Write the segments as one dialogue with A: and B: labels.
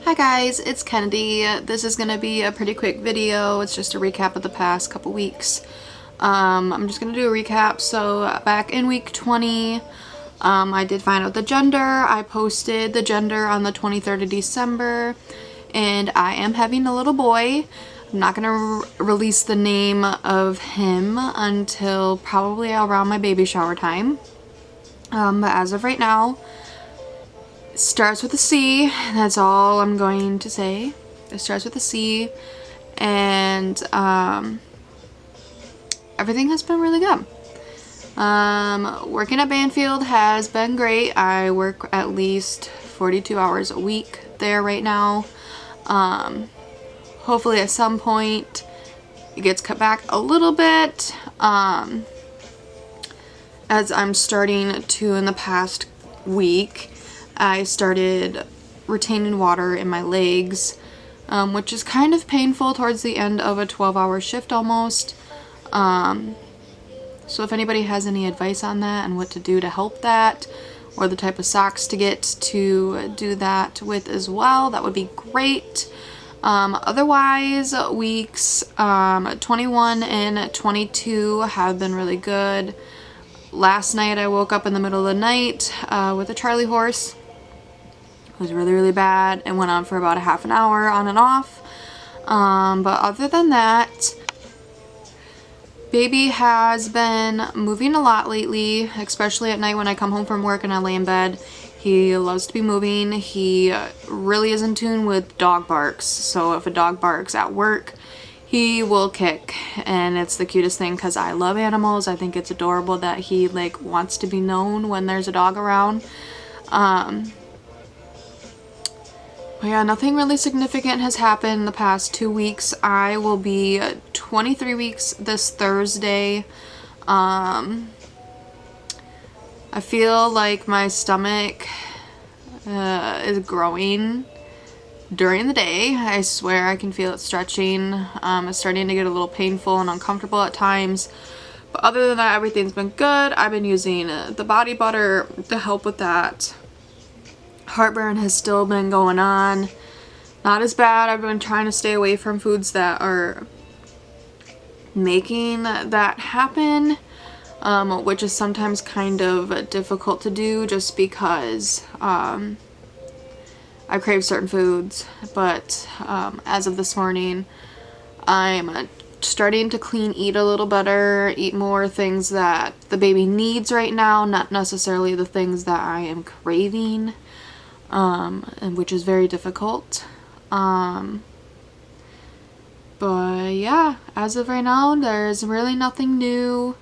A: Hi guys, it's Kennedy. This is going to be a pretty quick video. It's just a recap of the past couple weeks. I'm just going to do a recap. So back in week 20, I did find out the gender. I posted the gender on the 23rd of December, and I am having a little boy. I'm not going to release the name of him until probably around my baby shower time. But as of right now, starts with a C. That's all I'm going to say. It starts with a C, and everything has been really good. Working at Banfield has been great. I work at least 42 hours a week there right now. Hopefully at some point it gets cut back a little bit, as I'm starting to, in the past week, I started retaining water in my legs, which is kind of painful towards the end of a 12-hour shift almost. So if anybody has any advice on that and what to do to help that, or the type of socks to get to do that with as well, that would be great. Otherwise, weeks 21 and 22 have been really good. Last night I woke up in the middle of the night with a Charlie horse. It was really, really bad. It went on for about a half an hour on and off. But other than that, baby has been moving a lot lately, especially at night when I come home from work and I lay in bed. He loves to be moving. He really is in tune with dog barks. So if a dog barks at work, he will kick, and it's the cutest thing because I love animals. I think it's adorable that he like wants to be known when there's a dog around. But yeah, nothing really significant has happened in the past 2 weeks. I will be 23 weeks this Thursday. I feel like my stomach is growing during the day. I swear I can feel it stretching. It's starting to get a little painful and uncomfortable at times. But other than that, everything's been good. I've been using the body butter to help with that. Heartburn has still been going on. Not as bad. I've been trying to stay away from foods that are making that happen, which is sometimes kind of difficult to do just because I crave certain foods. But as of this morning, I'm starting to clean eat a little better, eat more things that the baby needs right now, not necessarily the things that I am craving. And which is very difficult. But yeah, as of right now, there's really nothing new.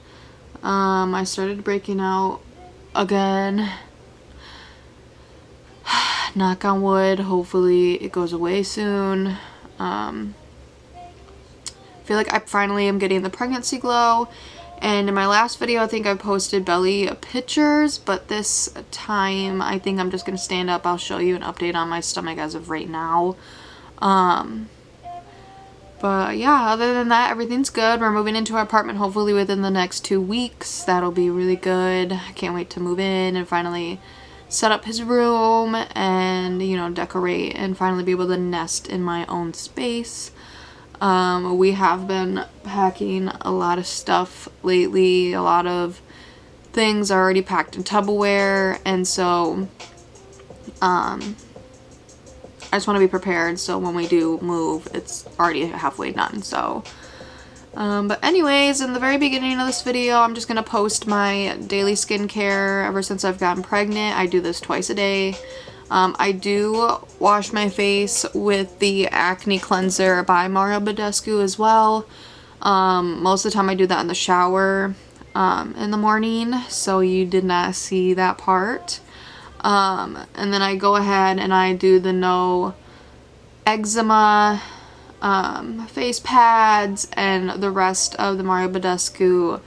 A: I started breaking out again. Knock on wood, hopefully it goes away soon. I feel like I finally am getting the pregnancy glow. And in my last video, I think I posted belly pictures, but this time I think I'm just going to stand up. I'll show you an update on my stomach as of right now. But yeah, other than that, everything's good. We're moving into our apartment hopefully within the next 2 weeks. That'll be really good. I can't wait to move in and finally set up his room and, you know, decorate and finally be able to nest in my own space. We have been packing a lot of stuff lately. A lot of things are already packed in Tupperware, and so I just want to be prepared so when we do move, it's already halfway done. So but anyways, in the very beginning of this video, I'm just going to post my daily skincare. Ever since I've gotten pregnant, I do this twice a day. I do wash my face with the acne cleanser by Mario Badescu as well. Most of the time I do that in the shower in the morning, so you did not see that part. And then I go ahead and I do the no eczema face pads and the rest of the Mario Badescu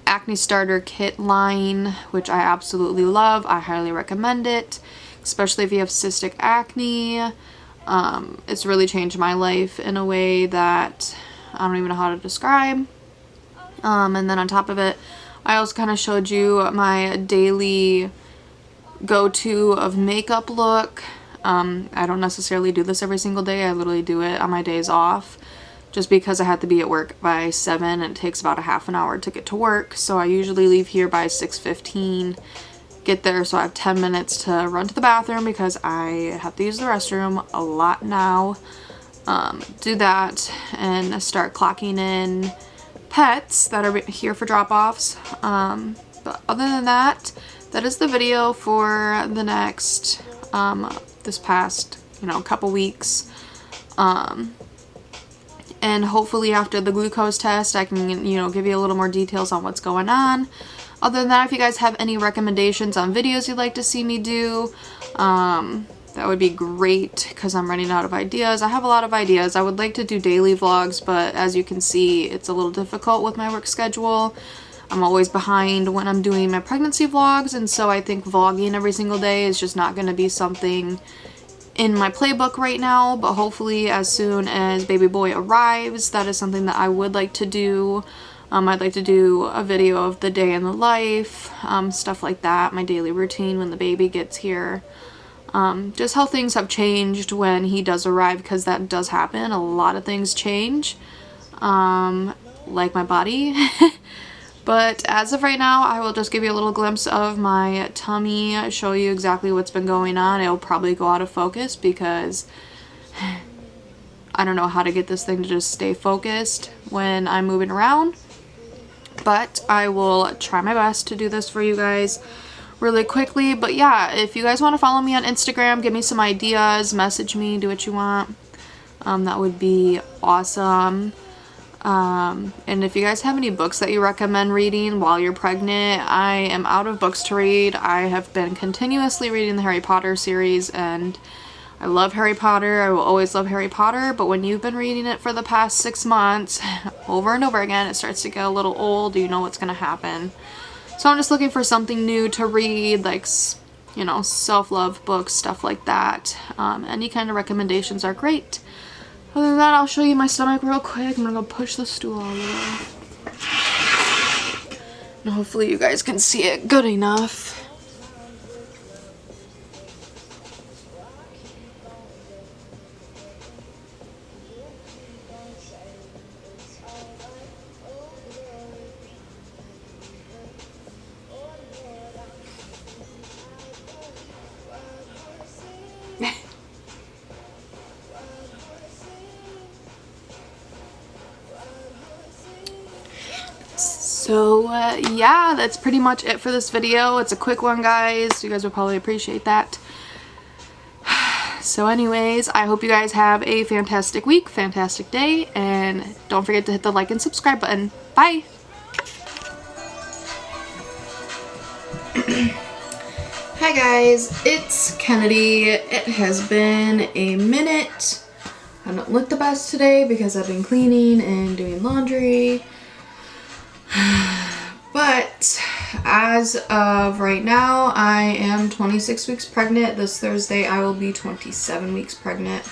A: acne starter kit line, which I absolutely love. I highly recommend it, especially if you have cystic acne. It's really changed my life in a way that I don't even know how to describe. And then on top of it, I also kind of showed you my daily go-to of makeup look. I don't necessarily do this every single day. I literally do it on my days off just because I have to be at work by 7 and it takes about a half an hour to get to work. So I usually leave here by 6:15, get there so I have 10 minutes to run to the bathroom because I have to use the restroom a lot now. Do that and start clocking in pets that are here for drop-offs. But other than that, that is the video for the next this past couple weeks. And hopefully after the glucose test I can give you a little more details on what's going on. Other than that, if you guys have any recommendations on videos you'd like to see me do, that would be great because I'm running out of ideas. I have a lot of ideas. I would like to do daily vlogs, but as you can see, it's a little difficult with my work schedule. I'm always behind when I'm doing my pregnancy vlogs, and so I think vlogging every single day is just not going to be something in my playbook right now, but hopefully as soon as baby boy arrives, that is something that I would like to do. I'd like to do a video of the day in the life, stuff like that, my daily routine when the baby gets here. Just how things have changed when he does arrive, because that does happen. A lot of things change, like my body. But as of right now, I will just give you a little glimpse of my tummy, show you exactly what's been going on. It'll probably go out of focus because I don't know how to get this thing to just stay focused when I'm moving around. But I will try my best to do this for you guys really quickly. But yeah, if you guys want to follow me on Instagram, give me some ideas, message me, do what you want. That would be awesome. And if you guys have any books that you recommend reading while you're pregnant, I am out of books to read. I have been continuously reading the Harry Potter series and I love Harry Potter. I will always love Harry Potter, but when you've been reading it for the past 6 months over and over again, it starts to get a little old. You know what's going to happen. So I'm just looking for something new to read, like, self-love books, stuff like that. Any kind of recommendations are great. Other than that, I'll show you my stomach real quick. I'm gonna go push the stool all the way. And hopefully you guys can see it good enough. So yeah, that's pretty much it for this video. It's a quick one, guys. You guys will probably appreciate that. So anyways, I hope you guys have a fantastic week, fantastic day, and don't forget to hit the like and subscribe button. Bye! Hi guys, it's Kennedy. It has been a minute. I don't look the best today because I've been cleaning and doing laundry. But as of right now, I am 26 weeks pregnant. This Thursday I will be 27 weeks pregnant.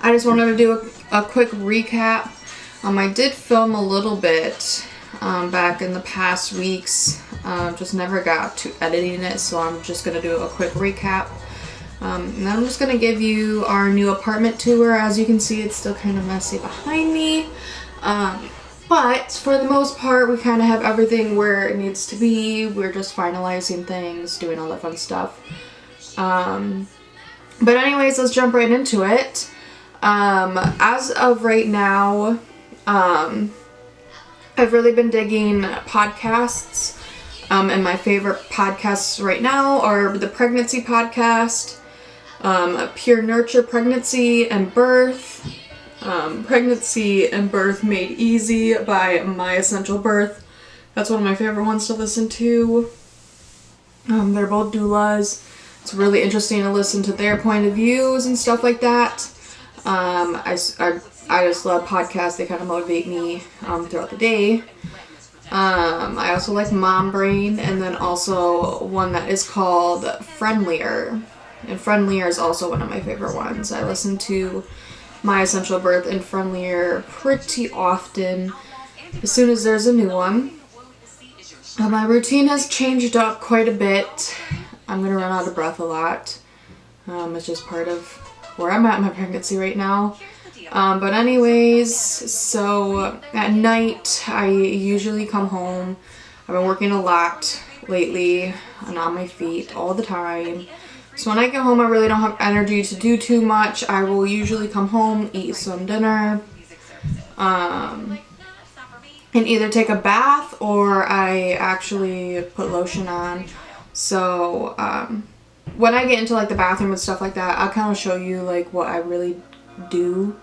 A: I just wanted to do a quick recap. I did film a little bit back in the past weeks, just never got to editing it, so I'm just going to do a quick recap. And then I'm just going to give you our new apartment tour. As you can see, it's still kind of messy behind me. But for the most part, we kind of have everything where it needs to be. We're just finalizing things, doing all that fun stuff. But anyways, let's jump right into it. As of right now, I've really been digging podcasts. And my favorite podcasts right now are the pregnancy podcast, Pure Nurture Pregnancy and Birth, Pregnancy and Birth Made Easy by My Essential Birth. That's one of my favorite ones to listen to. They're both doulas. It's really interesting to listen to their point of views and stuff like that. I just love podcasts. They kind of motivate me throughout the day. I also like Mom Brain, and then also one that is called Friendlier. And Friendlier is also one of my favorite ones. I listen to My Essential Birth and Friendlier pretty often as soon as there's a new one. My routine has changed up quite a bit. I'm gonna run out of breath a lot. It's just part of where I'm at in my pregnancy right now. But anyways, so at night I usually come home. I've been working a lot lately and on my feet all the time. So when I get home, I really don't have energy to do too much. I will usually come home, eat some dinner, and either take a bath or I actually put lotion on. So when I get into like the bathroom and stuff like that, I'll kind of show you like what I really do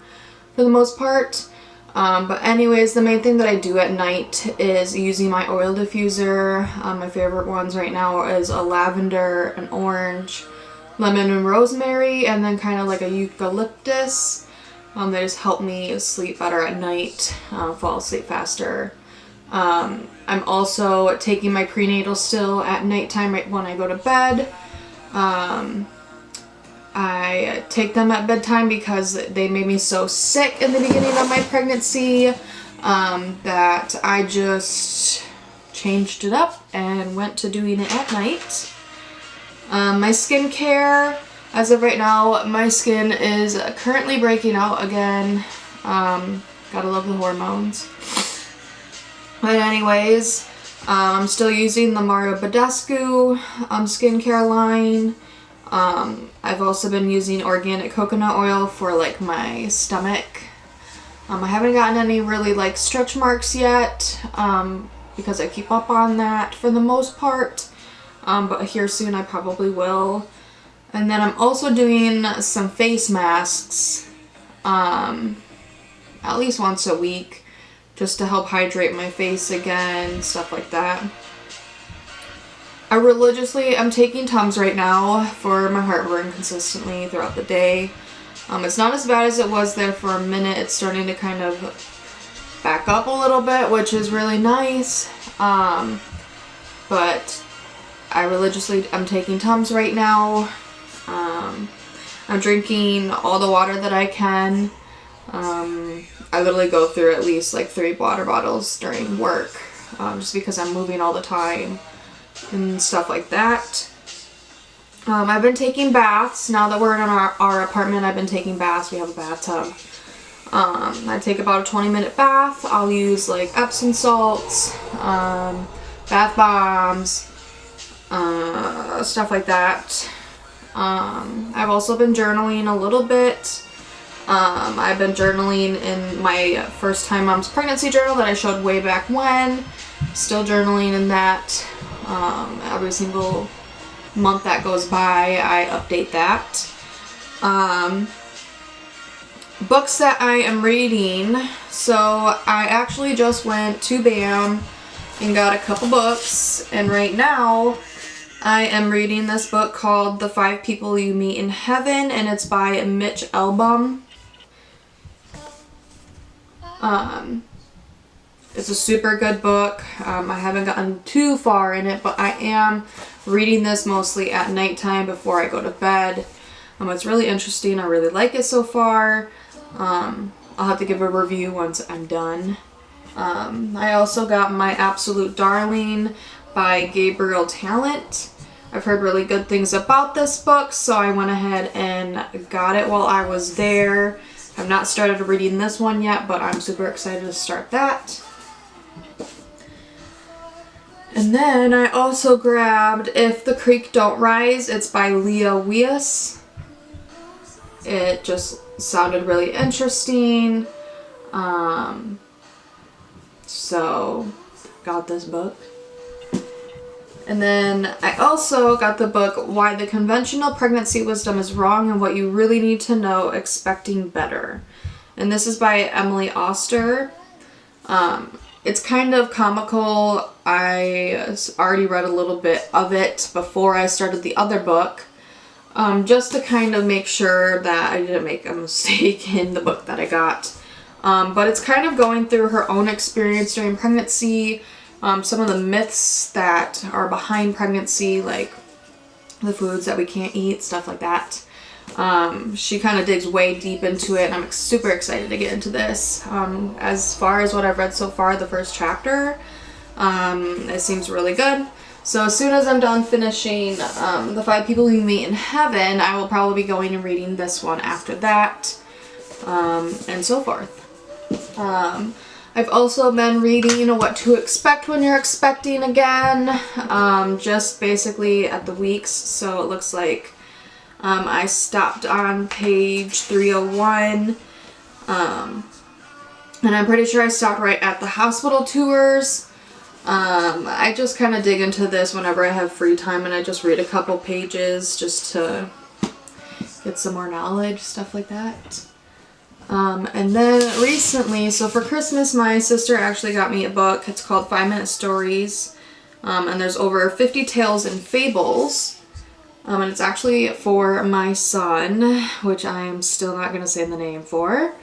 A: for the most part. But anyways, the main thing that I do at night is using my oil diffuser. My favorite ones right now is a lavender, an orange, lemon and rosemary, and then kind of like a eucalyptus. They just help me sleep better at night, fall asleep faster. I'm also taking my prenatal still at nighttime right when I go to bed. I take them at bedtime because they made me so sick in the beginning of my pregnancy that I just changed it up and went to doing it at night. My skincare, as of right now, my skin is currently breaking out again. Gotta love the hormones. But anyways, I'm still using the Mario Badescu skincare line. I've also been using organic coconut oil for like my stomach. I haven't gotten any really like stretch marks yet because I keep up on that for the most part. But here soon I probably will. And then I'm also doing some face masks at least once a week just to help hydrate my face again, stuff like that. I religiously am taking Tums right now for my heartburn consistently throughout the day. It's not as bad as it was there for a minute. It's starting to kind of back up a little bit, which is really nice. But I religiously am taking Tums right now. I'm drinking all the water that I can. I literally go through at least like 3 water bottles during work, just because I'm moving all the time and stuff like that. I've been taking baths. Now that we're in our apartment, I've been taking baths. We have a bathtub. I take about a 20-minute bath. I'll use like Epsom salts, bath bombs, stuff like that. I've also been journaling a little bit. I've been journaling in my first time mom's pregnancy journal that I showed way back when. Still journaling in that. Every single month that goes by, I update that. Books that I am reading. So I actually just went to BAM and got a couple books, and right now I am reading this book called The 5 People You Meet in Heaven, and it's by Mitch Albom. It's a super good book. I haven't gotten too far in it, but I am reading this mostly at nighttime before I go to bed. It's really interesting. I really like it so far. I'll have to give a review once I'm done. I also got My Absolute Darling by Gabriel Talent. I've heard really good things about this book, so I went ahead and got it while I was there. I've not started reading this one yet, but I'm super excited to start that. And then I also grabbed If the Creek Don't Rise. It's by Leah Weiss. It just sounded really interesting. So got this book. And then I also got the book Why the Conventional Pregnancy Wisdom is Wrong and What You Really Need to Know Expecting Better. And this is by Emily Oster. It's kind of comical. I already read a little bit of it before I started the other book, just to kind of make sure that I didn't make a mistake in the book that I got. But it's kind of going through her own experience during pregnancy, some of the myths that are behind pregnancy, like the foods that we can't eat, stuff like that. She kind of digs way deep into it, and I'm super excited to get into this. As far as what I've read so far, the first chapter, it seems really good. So as soon as I'm done finishing The 5 People You Meet in Heaven, I will probably be going and reading this one after that, and so forth. I've also been reading What to Expect When You're Expecting Again, just basically at the weeks, so it looks like I stopped on page 301, and I'm pretty sure I stopped right at the hospital tours. I just kind of dig into this whenever I have free time, and I just read a couple pages just to get some more knowledge, stuff like that. And then recently, so for Christmas, my sister actually got me a book. It's called 5-Minute Stories, and there's over 50 tales and fables. And it's actually for my son, which I am still not going to say the name for.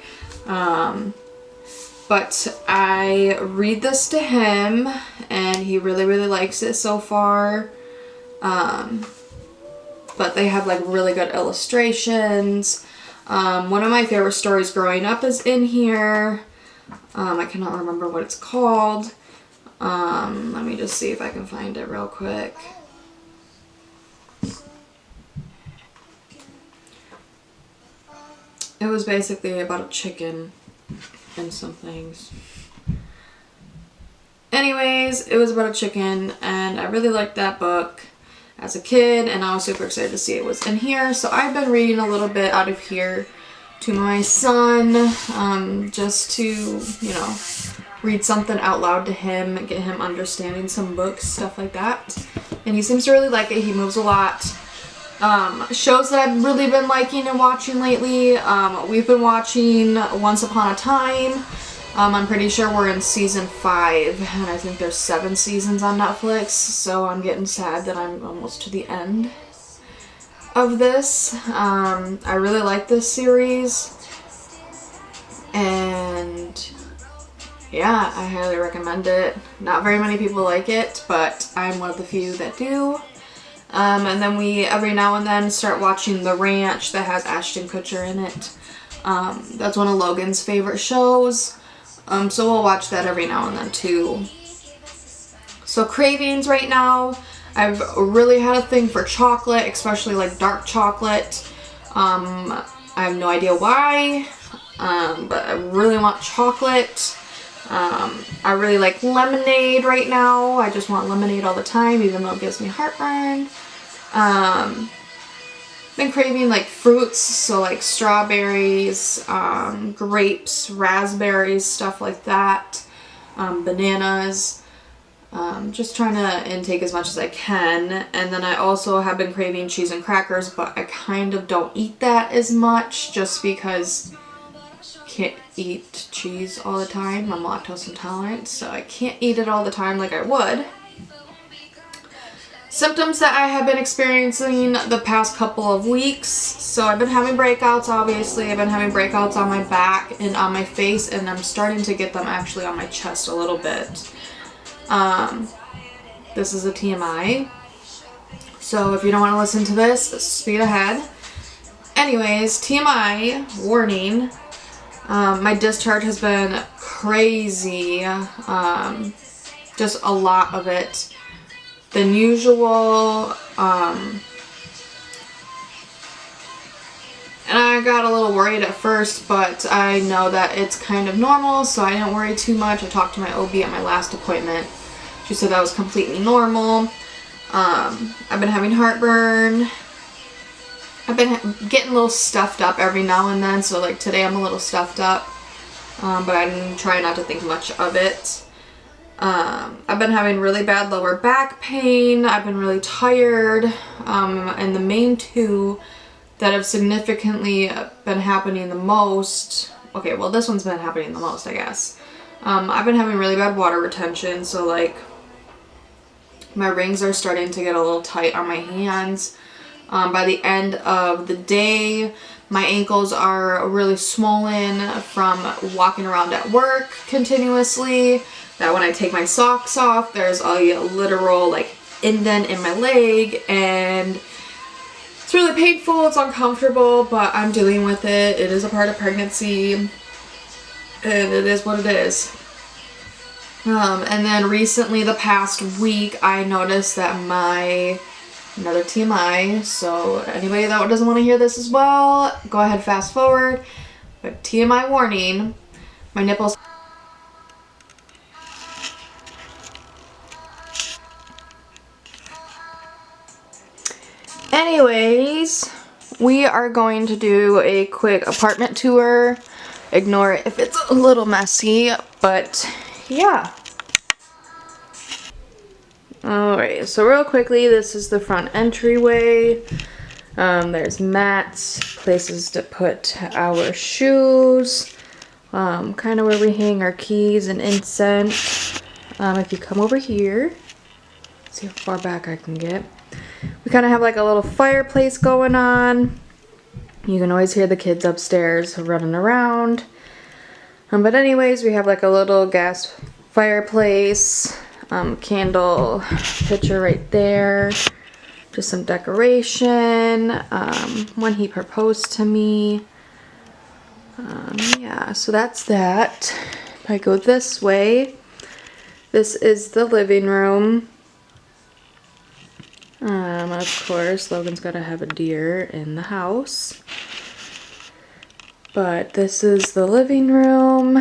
A: But I read this to him, and he really, really likes it so far. But they have like really good illustrations. One of my favorite stories growing up is in here. I cannot remember what it's called. Let me just see if I can find it real quick. It was basically about a chicken and some things. Anyways, it was about a chicken, and I really liked that book as a kid, and I was super excited to see it was in here. So I've been reading a little bit out of here to my son, just to, you know, read something out loud to him, get him understanding some books, stuff like that. And he seems to really like it. He moves a lot. Shows that I've really been liking and watching lately. We've been watching Once Upon a Time. I'm pretty sure we're in season 5, and I think there's 7 seasons on Netflix, so I'm getting sad that I'm almost to the end of this. I really like this series, and yeah, I highly recommend it. Not very many people like it, but I'm one of the few that do. And then we, every now and then, start watching The Ranch that has Ashton Kutcher in it. That's one of Logan's favorite shows. So we'll watch that every now and then too. So cravings right now, I've really had a thing for chocolate, especially like dark chocolate. I have no idea why, but I really want chocolate. I really like lemonade right now. I just want lemonade all the time, even though it gives me heartburn. Been craving like fruits, so like strawberries, grapes, raspberries, stuff like that, bananas. Just trying to intake as much as I can. And then I also have been craving cheese and crackers, but I kind of don't eat that as much just because I can't eat cheese all the time. I'm lactose intolerant, so I can't eat it all the time like I would. Symptoms that I have been experiencing the past couple of weeks. So I've been having breakouts, obviously. I've been having breakouts on my back and on my face, and I'm starting to get them actually on my chest a little bit. This is a TMI. So if you don't want to listen to this, speed ahead. Anyways, TMI, warning. My discharge has been crazy. Just a lot of it than usual. And I got a little worried at first, but I know that it's kind of normal, so I didn't worry too much. I talked to my OB at my last appointment. She said that was completely normal. I've been having heartburn. I've been getting a little stuffed up every now and then, so like today I'm a little stuffed up, but I'm trying not to think much of it. I've been having really bad lower back pain. I've been really tired, and the main two that have significantly been happening the most, okay, well this one's been happening the most, I guess. I've been having really bad water retention, so like my rings are starting to get a little tight on my hands. By the end of the day, my ankles are really swollen from walking around at work continuously. That when I take my socks off, there's a literal like indent in my leg, and it's really painful, it's uncomfortable, but I'm dealing with it. It is a part of pregnancy, and it is what it is. And then recently, the past week, I noticed that another TMI, so anybody that doesn't want to hear this as well, go ahead, fast forward. But TMI warning, my nipples. Anyways, we are going to do a quick apartment tour. Ignore it if it's a little messy, but yeah. Alright, so real quickly, this is the front entryway. There's mats, places to put our shoes, kind of where we hang our keys and incense. If you come over here, see how far back I can get. We kind of have like a little fireplace going on. You can always hear the kids upstairs running around. But anyways, we have like a little gas fireplace, candle picture right there. Just some decoration. When he proposed to me. Yeah, so that's that. If I go this way, this is the living room. Of course, Logan's got to have a deer in the house. But this is the living room.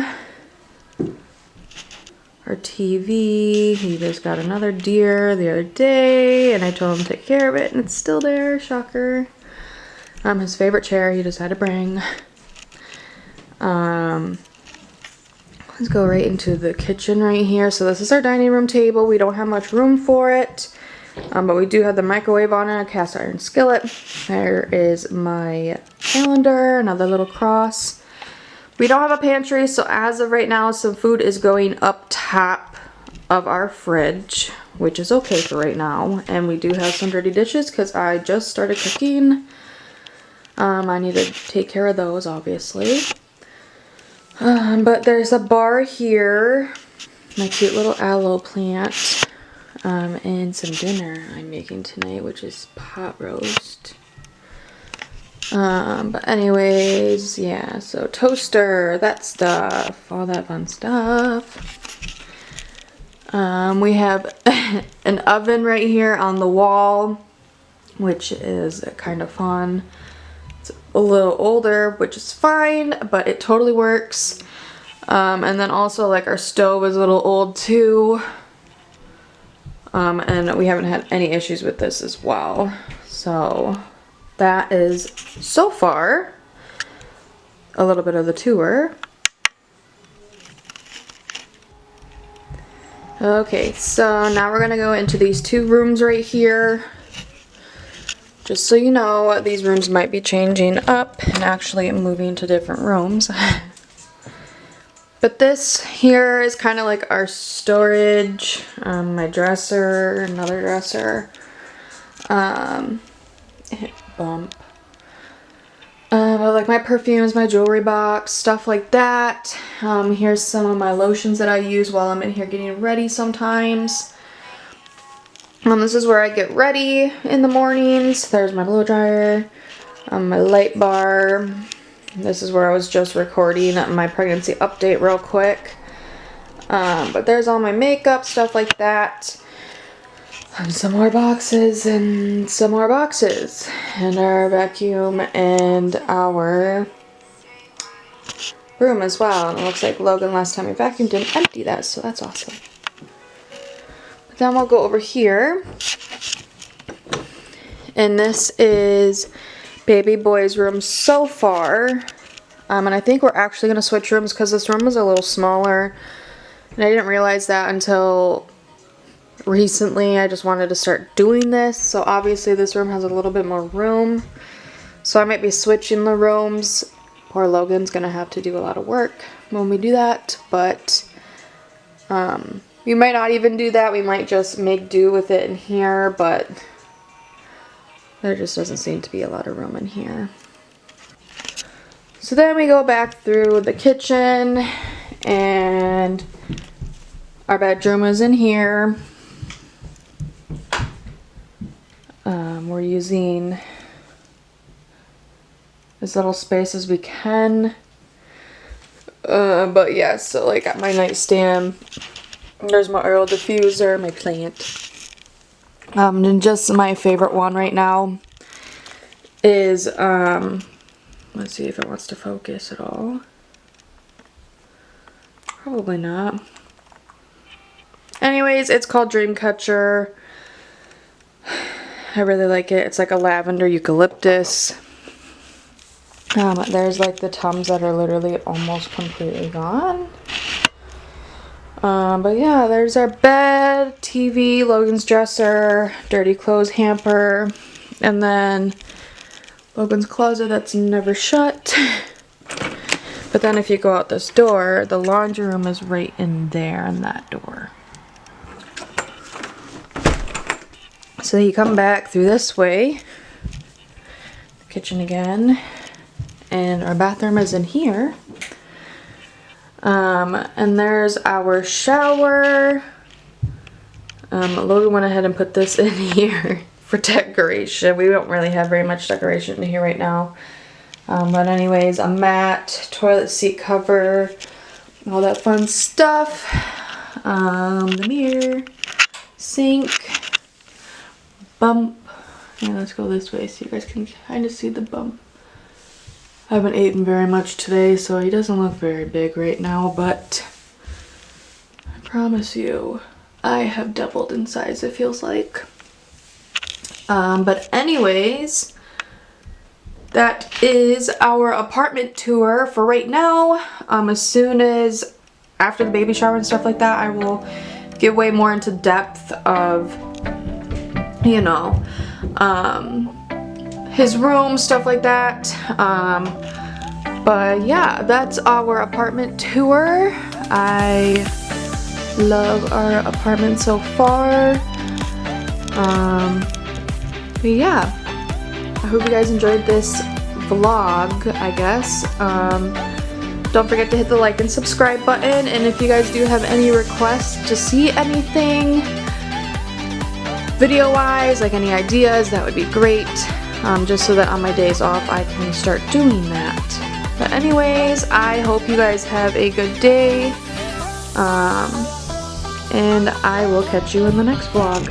A: Our TV. He just got another deer the other day, and I told him to take care of it, and it's still there. Shocker. His favorite chair he just had to bring. Let's go right into the kitchen right here. So this is our dining room table. We don't have much room for it. But we do have the microwave on it, a cast iron skillet. There is my calendar, another little cross. We don't have a pantry, so as of right now, some food is going up top of our fridge, which is okay for right now. And we do have some dirty dishes because I just started cooking. I need to take care of those, obviously. But there's a bar here, my cute little aloe plant. And some dinner I'm making tonight, which is pot roast. But anyways, yeah, so toaster, that stuff, all that fun stuff. We have an oven right here on the wall, which is kind of fun. It's a little older, which is fine, but it totally works. And then also, like, our stove is a little old too. And we haven't had any issues with this as well. So that is, so far, a little bit of the tour. Okay, so now we're going to go into these two rooms right here. Just so you know, these rooms might be changing up and actually moving to different rooms. But this here is kind of like our storage, my dresser, another dresser, bump. But like my perfumes, my jewelry box, stuff like that. Here's some of my lotions that I use while I'm in here getting ready sometimes. This is where I get ready in the mornings. There's my blow dryer, my light bar. This is where I was just recording my pregnancy update real quick. But there's all my makeup, stuff like that. And some more boxes and some more boxes. And our vacuum and our room as well. And it looks like Logan last time he vacuumed didn't empty that, so that's awesome. But then we'll go over here. And this is baby boy's room so far. And I think we're actually going to switch rooms because this room is a little smaller. And I didn't realize that until recently. I just wanted to start doing this. So obviously this room has a little bit more room. So I might be switching the rooms. Poor Logan's going to have to do a lot of work when we do that. But we might not even do that. We might just make do with it in here. But there just doesn't seem to be a lot of room in here. So then we go back through the kitchen, and our bedroom is in here. We're using as little space as we can. But yeah, so like got my nightstand There's my oil diffuser, my plant. And just my favorite one right now is, let's see if it wants to focus at all. Probably not. Anyways, it's called Dreamcatcher. I really like it. It's like a lavender eucalyptus. There's like the Tums that are literally almost completely gone. But yeah, there's our bed, TV, Logan's dresser, dirty clothes hamper, and then Logan's closet that's never shut. But then if you go out this door, the laundry room is right in there in that door. So you come back through this way, kitchen again, and our bathroom is in here. And there's our shower. Logan went ahead and put this in here for decoration. We don't really have very much decoration in here right now. But anyways, a mat, toilet seat cover, all that fun stuff. The mirror, sink, bump. Yeah, let's go this way so you guys can kind of see the bump. I haven't eaten very much today, so he doesn't look very big right now, but I promise you, I have doubled in size, it feels like. But anyways, that is our apartment tour for right now. As soon as, after the baby shower and stuff like that, I will get way more into depth of, you know, his room, stuff like that. But yeah, that's our apartment tour. I love our apartment so far. But yeah, I hope you guys enjoyed this vlog, I guess. Don't forget to hit the like and subscribe button, and if you guys do have any requests to see anything video-wise, like any ideas, that would be great. Just so that on my days off I can start doing that. But anyways, I hope you guys have a good day, and I will catch you in the next vlog.